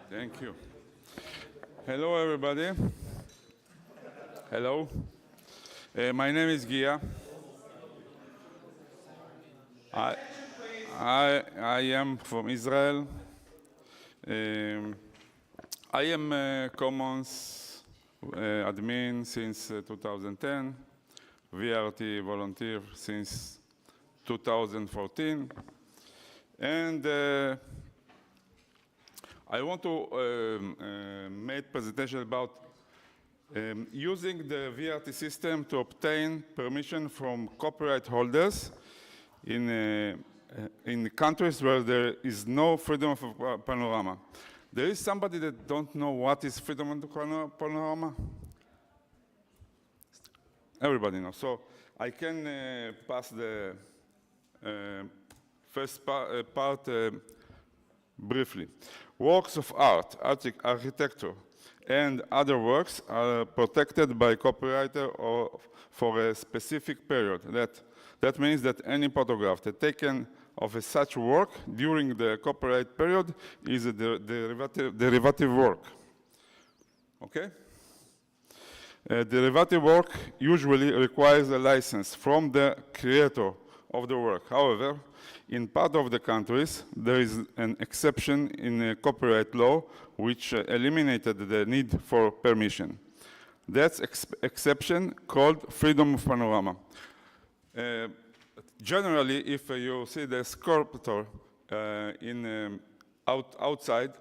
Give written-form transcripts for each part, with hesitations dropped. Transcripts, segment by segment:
Thank you. Hello, everybody. Hello. My name is Gia. I am from Israel. I am Commons admin since 2010, VRT volunteer since 2014, and I want to make presentation about using the VRT system to obtain permission from copyright holders in countries where there is no freedom of panorama. There is somebody that don't know what is freedom of panorama? Everybody knows. So I can pass the first part briefly. Works of art, architecture, and other works are protected by copywriter or for a specific period. That means that any photograph taken of such work during the copyright period is a derivative work. Okay? Derivative work usually requires a license from the creator of the work. However, in part of the countries, there is an exception in copyright law which eliminated the need for permission. That's exception called freedom of panorama. Generally, if you see the sculptor outside,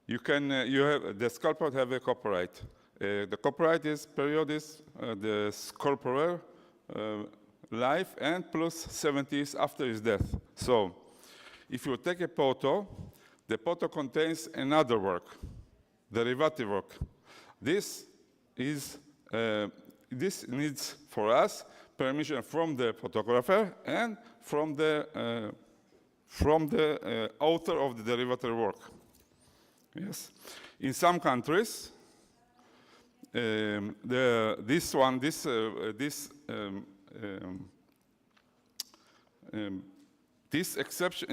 the sculptor have a copyright. The copyright period is the sculptor life and plus 70 years after his death. So, if you take a photo, the photo contains another work, derivative work. This needs for us permission from the photographer and from the author of the derivative work. Yes, in some countries, this exception,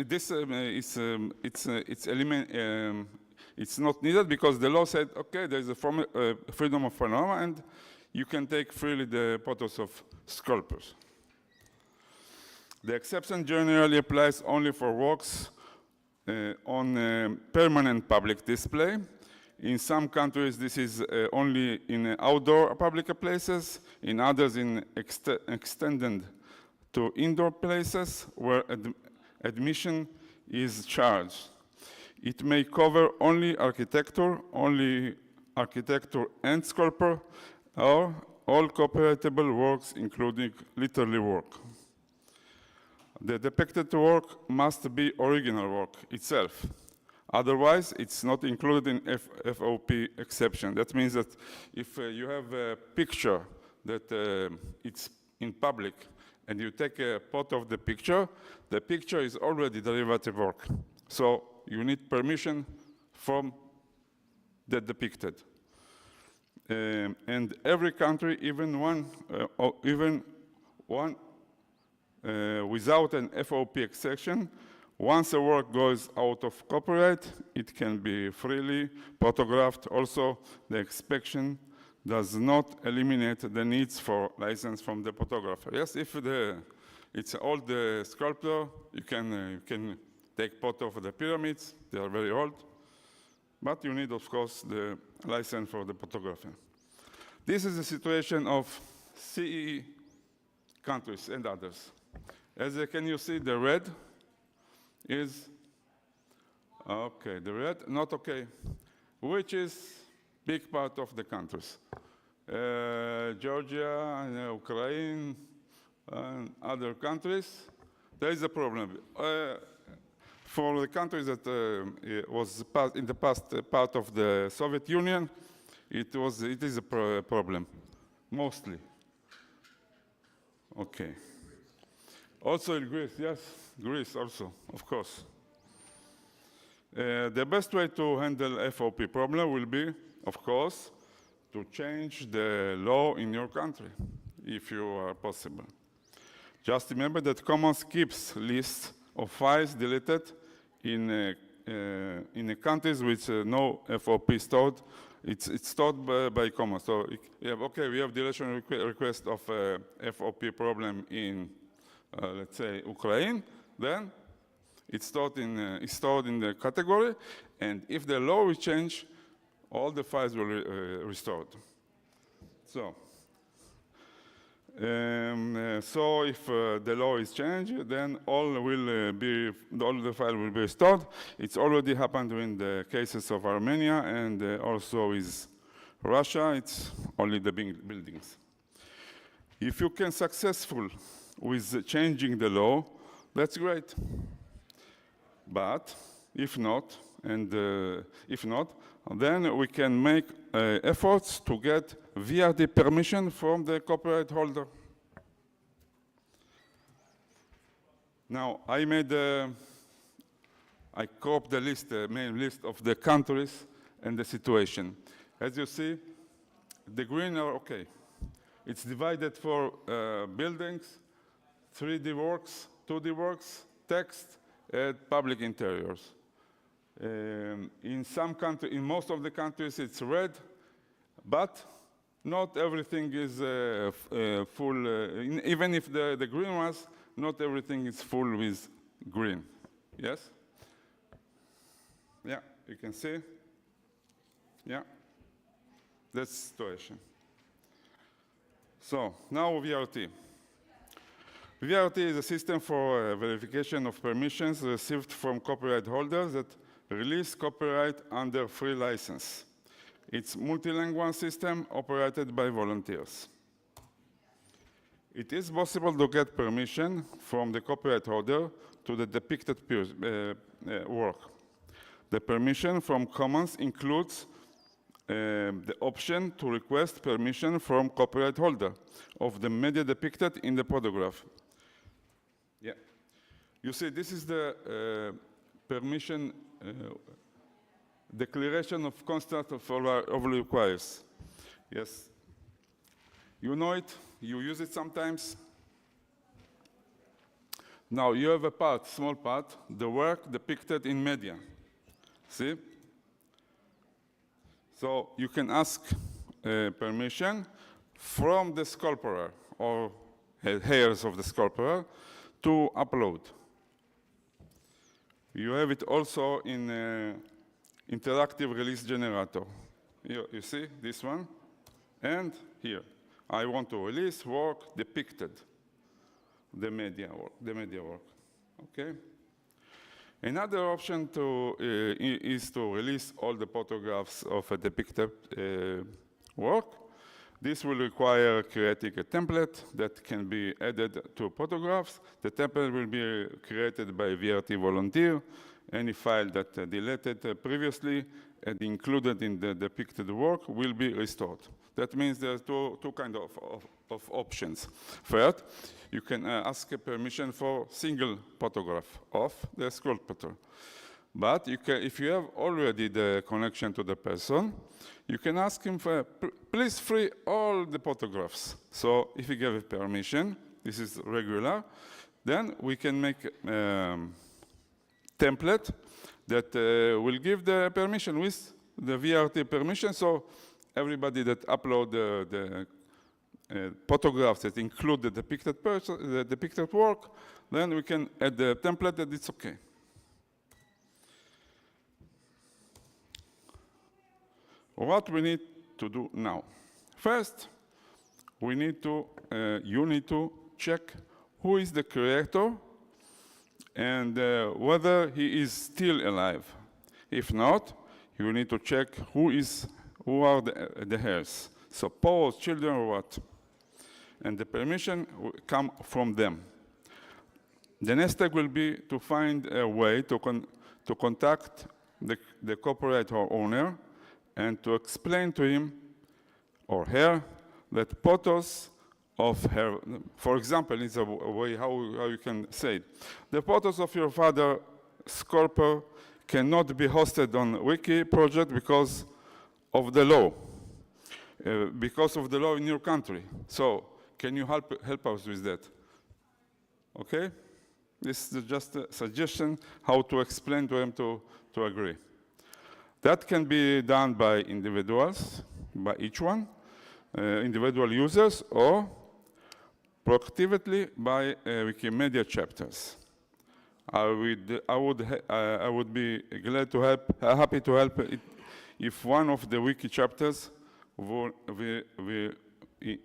it's not needed because the law said, okay, there's a freedom of panorama and you can take freely the photos of sculptors. The exception generally applies only for works on permanent public display. In some countries, this is only in outdoor public places. In others, extended to indoor places where admission is charged. It may cover only architecture and sculpture, or all copyrightable works, including literary work. The depicted work must be original work itself. Otherwise, it's not included in FOP exception. That means that if you have a picture that it's in public and you take a photo of the picture is already derivative work. So you need permission from the depicted. And every country, even one without an FOP exception, once a work goes out of copyright, it can be freely photographed. Also, the exception does not eliminate the needs for license from the photographer. Yes, if it's old sculpture, you can take photo of the pyramids. They are very old. But you need, of course, the license for the photographer. This is the situation of CEE countries and others. As can you see, the red is okay. The red, not okay, which is big part of the countries. Georgia, Ukraine, and other countries, there is a problem. For the countries that was in the past part of the Soviet Union, it is a problem, mostly. Okay. Also in Greece, yes, Greece also, of course. The best way to handle FOP problem will be, of course, to change the law in your country, if you are possible. Just remember that Commons keeps lists of files deleted in in the countries with no FOP stored, it's stored by common. So we have deletion request of FOP problem in, let's say, Ukraine. Then it's stored in the category, and if the law will change, all the files will be restored. So. So if the law is changed, then all the file will be restored. It's already happened in the cases of Armenia and also with Russia. It's only the buildings. If you can successful with changing the law, that's great. But if not, then we can make efforts to get VRT permission from the copyright holder. Now, I cropped the list, the main list of the countries and the situation. As you see, the green are okay. It's divided for buildings, 3D works, 2D works, text, and public interiors. In most of the countries, it's red, but not everything is full. Even if the green was, not everything is full with green. Yes? Yeah, you can see. Yeah, that's the situation. So now VRT. VRT is a system for verification of permissions received from copyright holders that release copyright under free license. It's a multilingual system operated by volunteers. It is possible to get permission from the copyright holder to the depicted work. The permission from Commons includes the option to request permission from copyright holder of the media depicted in the photograph. Yeah. You see, this is the permission declaration of constant of requires. Yes. You know it, you use it sometimes. Now you have a part, small part, the work depicted in media. See? So you can ask permission from the sculptor or heirs of the sculptor to upload. You have it also in interactive release generator. You see this one? And here, I want to release work depicted, the media work. Okay? Another option is to release all the photographs of a depicted work. This will require creating a template that can be added to photographs. The template will be created by VRT volunteer. Any file that deleted previously and included in the depicted work will be restored. That means there's two kinds of options. First, you can ask a permission for single photograph of the sculptor. But if you have already the connection to the person, you can ask him for, please free all the photographs. So if you give a permission, this is regular, then we can make a template that will give the permission with the VRT permission. So everybody that upload the photographs that include the depicted work, then we can add the template that it's okay. What we need to do now? First, you need to check who is the creator and whether he is still alive. If not, you need to check who are the heirs. Suppose children or what? And the permission will come from them. The next step will be to find a way to contact the copyright owner and to explain to him or her that photos of her, for example, it's a way how you can say it. The photos of your father, sculptor, cannot be hosted on Wiki project because of the law. Because of the law in your country. So, can you help us with that? Okay? This is just a suggestion how to explain to him to to agree. That can be done by individuals, by each one, individual users, or proactively by Wikimedia chapters. I would be glad to help, happy to help if one of the wiki chapters will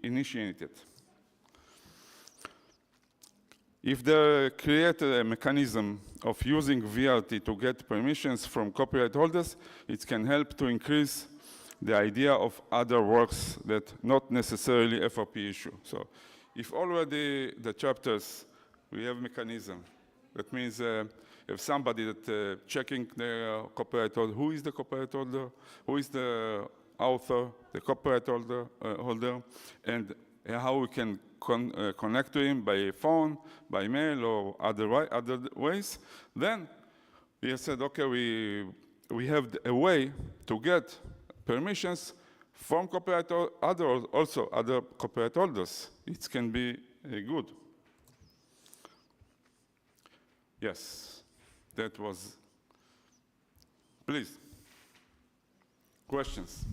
initiate it. If they create a mechanism of using VRT to get permissions from copyright holders, it can help to increase the idea of other works that not necessarily FOP issue. So if already the chapters, we have mechanism, that means if somebody that checking the copyright holder, who is the copyright holder, who is the author, the copyright holder, and how we can connect to him by phone, by mail, or other ways, then we have said, okay, we have a way to get permissions from copyright other copyright holders. It can be good. Yes, that was. Please, questions.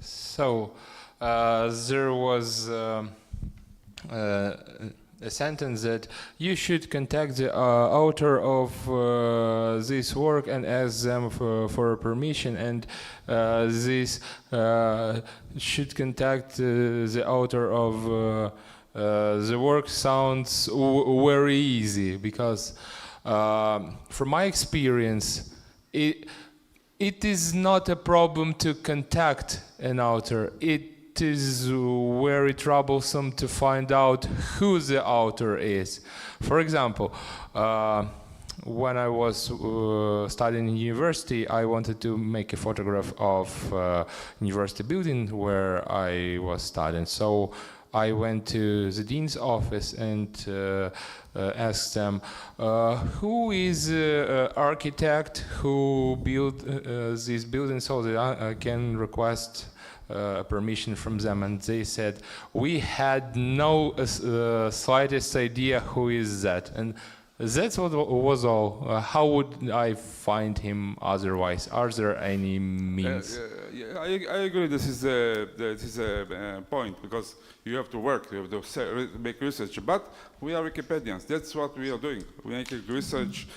So there was a sentence that you should contact the author of this work and ask them for permission, and this should contact the author of the work sounds very easy, because from my experience, it is not a problem to contact an author. It is very troublesome to find out who the author is. For example, when I was studying in university, I wanted to make a photograph of university building where I was studying. So I went to the dean's office and asked them, who is the architect who built this building, so that I can request permission from them. And they said, we had no slightest idea who is that. And that's what was all. How would I find him otherwise? Are there any means? I agree. This is a point, because you have to work, you have to make research. But we are Wikipedians. That's what we are doing. We make research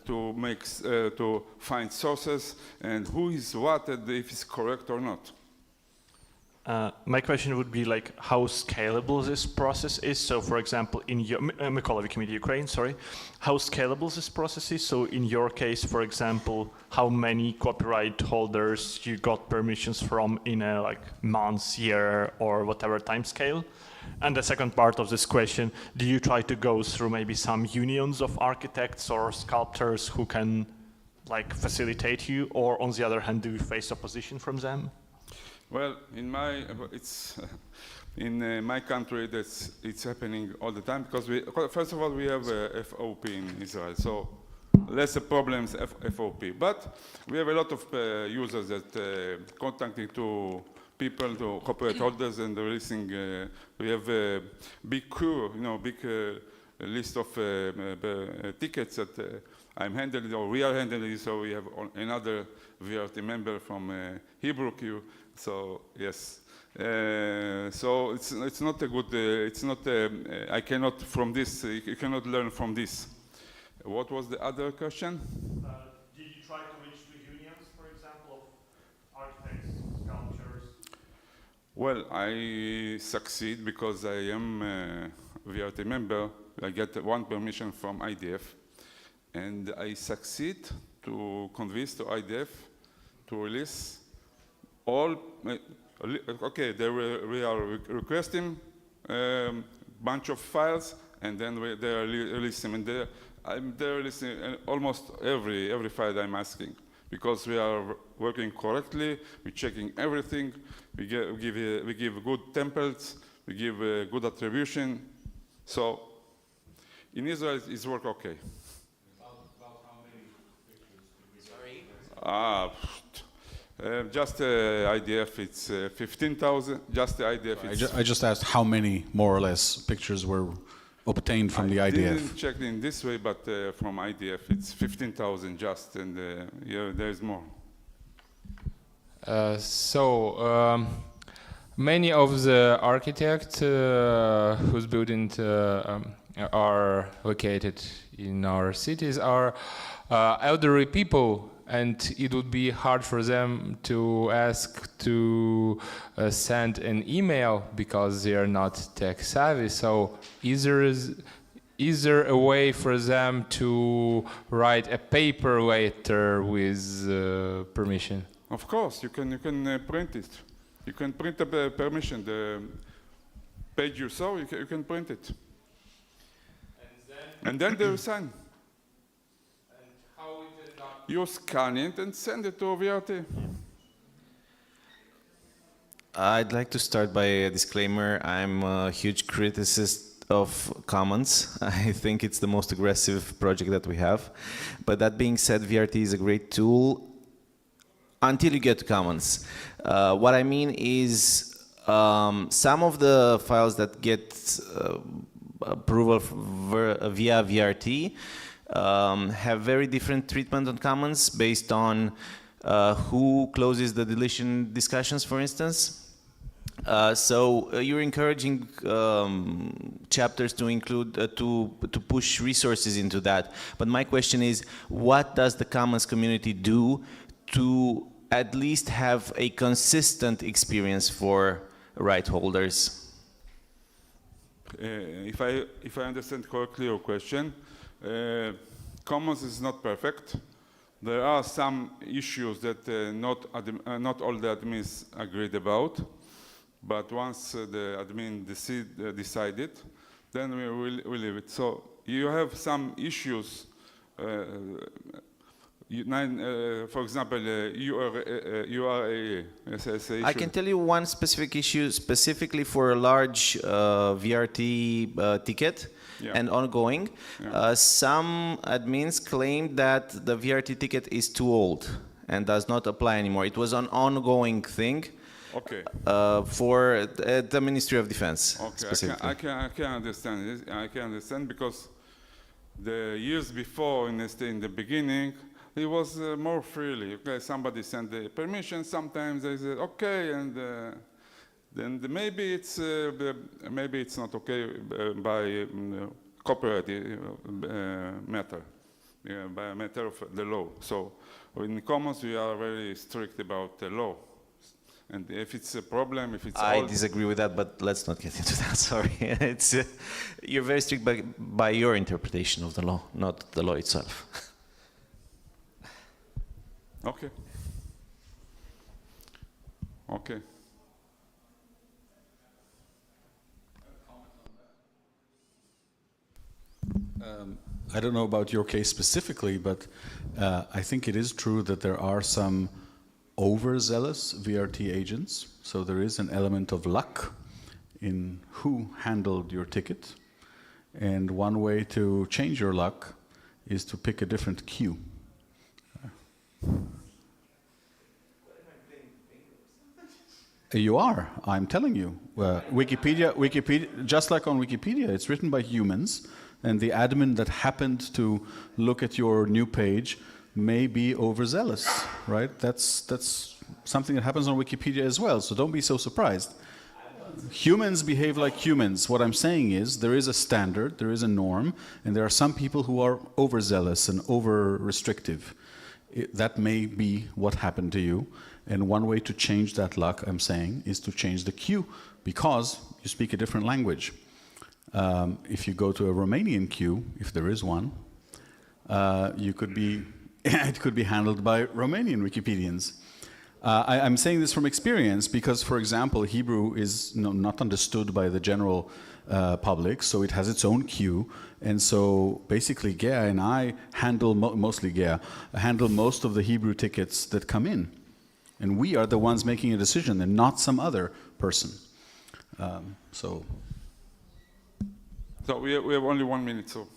to find sources and who is what, and if it's correct or not. My question would be like how scalable this process is. So, for example, in your Wikimedia Ukraine, sorry, how scalable this process is. So, in your case, for example, how many copyright holders you got permissions from in a month, year, or whatever time scale? And the second part of this question: do you try to go through maybe some unions of architects or sculptors who can facilitate you, or on the other hand, do you face opposition from them? Well, in my country, it's happening all the time, because first of all, we have FOP in Israel, so less problems FOP. But we have a lot of users that contacting to people, to copyright holders, and releasing. We have a big queue, big list of tickets that I'm handling, or we are handling. So we have another VRT member from Hebrew queue. So yes, so it's not a good. It's not. I cannot from this. You cannot learn from this. What was the other question? Did you try to reach the unions, for example, of architects, sculptors? Well, I succeed because I am a VRT member. I get one permission from IDF, and I succeed to convince the IDF to release all. Okay, we are requesting bunch of files, and then they are releasing. And they're releasing almost every file I'm asking, because we are working correctly. We're checking everything. We give good templates. We give good attribution. So in Israel, it's work okay. About how many pictures? Sorry? Just IDF, it's 15,000. Just the IDF. I just asked how many, more or less, pictures were obtained from the I IDF? didn't check in this way, but from IDF it's 15,000 just, and yeah, there's more. Many of the architects whose buildings are located in our cities are elderly people, and it would be hard for them to ask to send an email because they are not tech savvy. So is there a way for them to write a paper letter with permission? Of course, you can print it. You can print the permission, the page you saw, you can print it. And then they will sign. And how is it done? You scan it and send it to VRT. I'd like to start by a disclaimer. I'm a huge criticist of Commons. I think it's the most aggressive project that we have. But that being said, VRT is a great tool until you get to Commons. What I mean is some of the files that get approval via VRT have very different treatment on Commons based on who closes the deletion discussions, for instance. So you're encouraging chapters to include to push resources into that. But my question is, what does the Commons community do to at least have a consistent experience for right holders? If I understand correctly your question, Commons is not perfect. There are some issues that not all the admins agreed about. But once the admin decided, then we will leave it. So you have some issues. For example, URA. I can tell you one specific issue, specifically for a large VRT ticket and ongoing. Some admins claimed that the VRT ticket is too old and does not apply anymore. It was an ongoing thing. Okay. For the Ministry of Defense, okay, specifically. I can understand this. I can understand because the years before, in the beginning, it was more freely. Okay, somebody sent the permission. Sometimes they said okay, and then maybe it's not okay by copyright matter, by a matter of the law. So in Commons, we are very strict about the law. And if it's a problem, if it's I disagree with that, but let's not get into that. Sorry, it's you're very strict by your interpretation of the law, not the law itself. Okay. Okay. I don't know about your case specifically, but I think it is true that there are some overzealous VRT agents. So there is an element of luck in who handled your ticket. And one way to change your luck is to pick a different queue. You are, I'm telling you. Wikipedia, just like on Wikipedia, it's written by humans, and the admin that happened to look at your new page may be overzealous, right? That's something that happens on Wikipedia as well, so don't be so surprised. Humans behave like humans. What I'm saying is there is a standard, there is a norm, and there are some people who are overzealous and over-restrictive. That may be what happened to you, and one way to change that luck, I'm saying, is to change the queue, because you speak a different language. If you go to a Romanian queue, if there is one, you could be it could be handled by Romanian Wikipedians. I'm saying this from experience because, for example, Hebrew is not understood by the general public, so it has its own queue. And so basically Gea and I handle, mostly Gea, handle most of the Hebrew tickets that come in. And we are the ones making a decision and not some other person. So we have only 1 minute, so.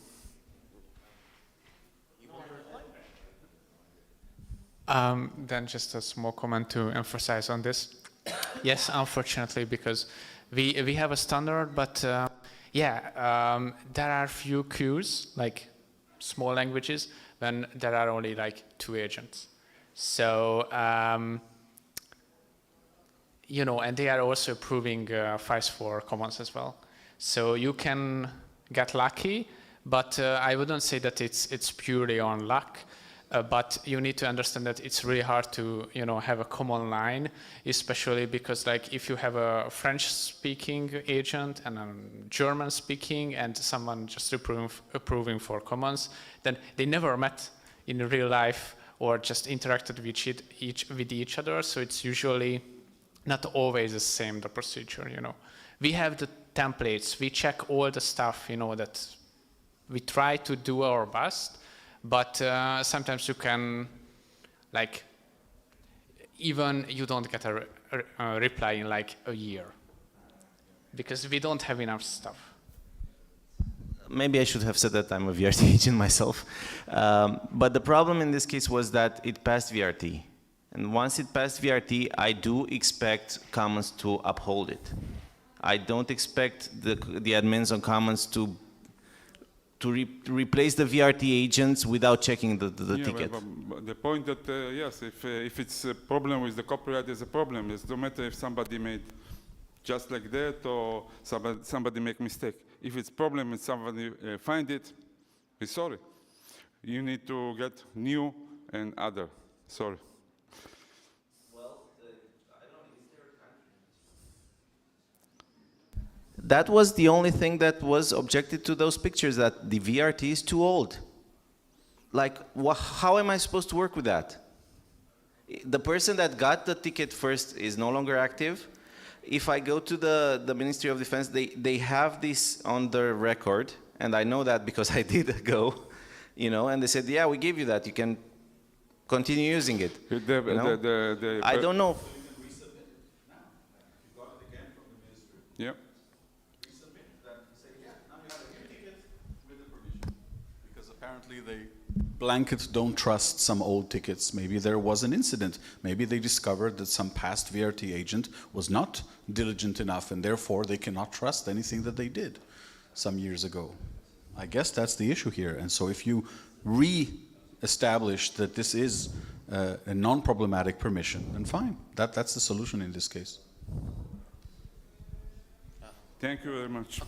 Then just a small comment to emphasize on this. Yes, unfortunately, because we have a standard, but Yeah, there are few queues, like small languages, when there are only like 2 agents. So, you know, and they are also approving files for commons as well. So you can get lucky, but I wouldn't say that it's purely on luck. But you need to understand that it's really hard to, you know, have a common line, especially because, like, if you have a French-speaking agent and a German-speaking and someone just approving for commons, then they never met in real life or just interacted with each other. So it's usually not always the same, the procedure, you know. We have the templates, we check all the stuff, you know, that we try to do our best. But sometimes you can, like, even you don't get a reply in like a year because we don't have enough stuff. Maybe I should have said that I'm a VRT agent myself. But the problem in this case was that it passed VRT. And once it passed VRT, I do expect Commons to uphold it. I don't expect the admins on Commons to replace the VRT agents without checking the ticket. But the point that, yes, if it's a problem with the copyright, there's a problem. It doesn't matter if somebody made just like that or somebody make mistake. If it's problem and somebody find it, we're sorry. You need to get new and other. Sorry. That was the only thing that was objected to those pictures, that the VRT is too old. Like, how am I supposed to work with that? The person that got the ticket first is no longer active. If I go to the Ministry of Defense, they have this on their record, and I know that because I did go, you know, and they said, yeah, we gave you that, you can continue using it. I don't know. Yeah. Apparently they blanket don't trust some old tickets. Maybe there was an incident. Maybe they discovered that some past VRT agent was not diligent enough and therefore they cannot trust anything that they did some years ago. I guess that's the issue here. And so if you re-establish that this is a non-problematic permission, then fine. That's the solution in this case. Thank you very much.